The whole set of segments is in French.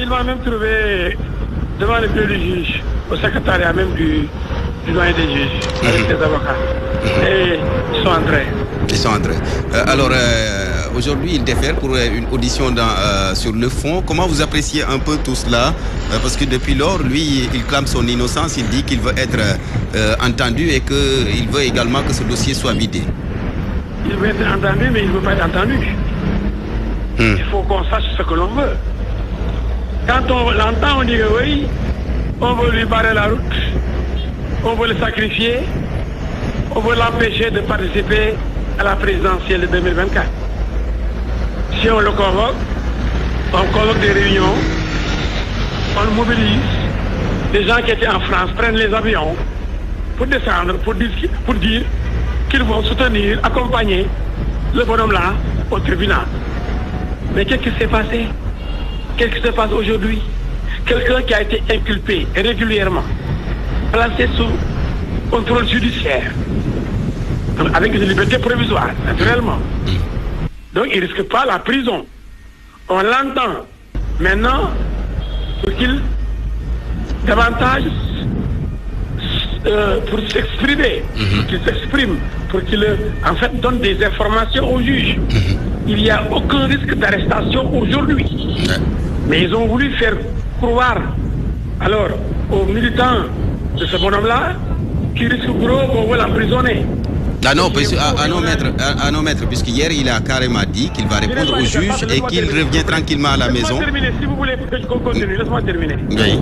Il m'a même trouvé devant le bureau du juge, au secrétariat même du doyen des juges, avec les avocats. Et ils sont entrés. Ils sont entrés. Alors, aujourd'hui, il défère pour une audition sur le fond. Comment vous appréciez un peu tout cela? Parce que depuis lors, lui, il clame son innocence. Il dit qu'il veut être entendu et qu'il veut également que ce dossier soit vidé. Il veut être entendu, mais il ne veut pas être entendu. Il faut qu'on sache ce que l'on veut. Quand on l'entend, on dit que oui, on veut lui barrer la route, on veut le sacrifier, on veut l'empêcher de participer à la présidentielle de 2024. Si on le convoque, on convoque des réunions, on le mobilise. Les gens qui étaient en France prennent les avions pour descendre, pour dire qu'ils vont soutenir, accompagner le bonhomme-là au tribunal. Mais qu'est-ce qui s'est passé? Qu'est-ce qui se passe aujourd'hui? Quelqu'un qui a été inculpé régulièrement, placé sous contrôle judiciaire, avec une liberté provisoire, naturellement. Donc il ne risque pas la prison. On l'entend. Maintenant, pour qu'il davantage pour s'exprimer, qu'il s'exprime, pour qu'il en fait donne des informations au juge. Il n'y a aucun risque d'arrestation aujourd'hui. Mais ils ont voulu faire croire alors aux militants de ce bonhomme-là qui risque gros qu'on veut l'emprisonner. Ah non, maître, puisqu'hier il a carrément dit qu'il va répondre au juge et qu'il revient tranquillement à la maison. Laisse-moi terminer, si vous voulez que je continue, laisse-moi terminer. Oui.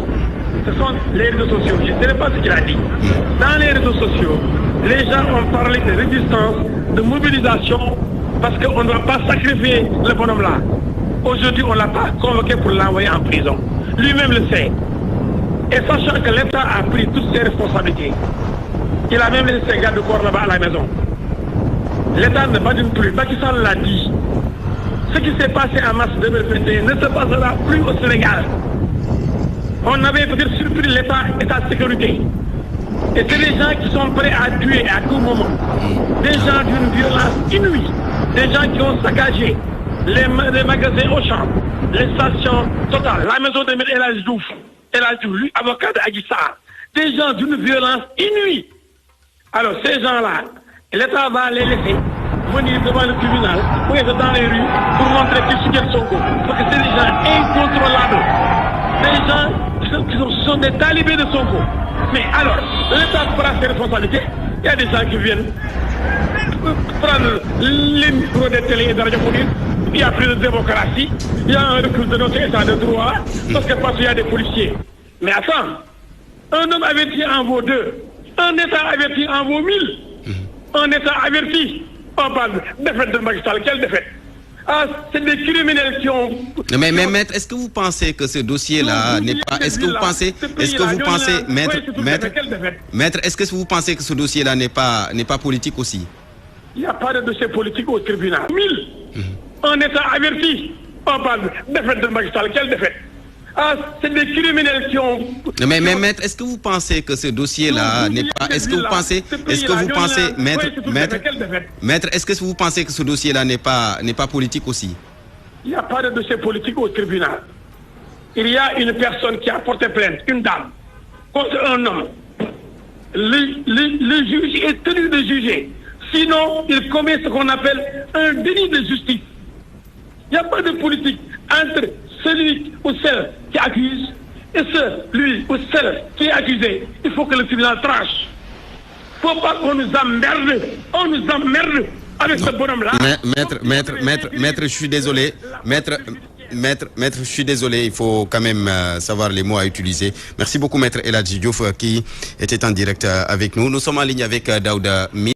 Ce sont les réseaux sociaux, je ne sais pas ce qu'il a dit. Dans les réseaux sociaux, les gens ont parlé de résistance, de mobilisation, parce qu'on ne doit pas sacrifier le bonhomme-là. Aujourd'hui, on ne l'a pas convoqué pour l'envoyer en prison. Lui-même le sait. Et sachant que l'État a pris toutes ses responsabilités, il a même laissé ses gardes de corps là-bas à la maison. L'État ne badine plus. Macky Sall l'a dit. Ce qui s'est passé en mars 2021 ne se passera plus au Sénégal. On avait peut-être surpris l'État et sa sécurité. Et c'est des gens qui sont prêts à tuer à tout moment. Des gens d'une violence inouïe. Des gens qui ont saccagé les magasins Auchan, les stations Total, la maison de M. El Hadji Diouf, lui, avocat de Adji Sarr. Des gens d'une violence inouïe. Alors ces gens-là, l'État va les laisser venir devant le tribunal pour être dans les rues pour montrer qu'ils soutiennent Sonko. Parce que c'est des gens incontrôlables. Des gens qui sont des talibés de Sonko. Mais alors, l'État prend ses responsabilités. Il y a des gens qui viennent prendre les micros des télé et de radio pour dire il n'y a plus de démocratie, il y a un recul de notre état de droit, parce qu'il y a des policiers. Mais attends, un homme averti en vaut deux, un État averti en vaut 1000. Un État averti, on parle de défaite de Macky Sall. Quelle défaite? Ah, c'est des criminels qui ont... Mais maître, est-ce que vous pensez que ce dossier-là n'est pas... Est-ce que vous pensez, maître, est-ce que vous pensez que ce dossier-là n'est pas politique aussi? Il n'y a pas de dossier politique au tribunal. 1000. Un État averti, on parle de défaite de Macky Sall. Quelle défaite? Ah, c'est des criminels qui ont... Mais maître, est-ce que vous pensez que ce dossier-là n'est pas... Est-ce que vous pensez, maître, est-ce que vous pensez que ce dossier-là n'est pas politique aussi? Il n'y a pas de dossier politique au tribunal. Il y a une personne qui a porté plainte, une dame, contre un homme. Le juge est tenu de juger. Sinon, il commet ce qu'on appelle un déni de justice. Il n'y a pas de politique entre celui ou celle qui accuse et celui ou celle qui est accusé. Il faut que le tribunal tranche. Il ne faut pas qu'on nous emmerde. On nous emmerde avec ce bonhomme-là. Maître, je suis désolé. Maître, je suis désolé, il faut quand même savoir les mots à utiliser. Merci beaucoup, maître El Hadji Diouf, qui était en direct avec nous. Nous sommes en ligne avec Daouda Mi.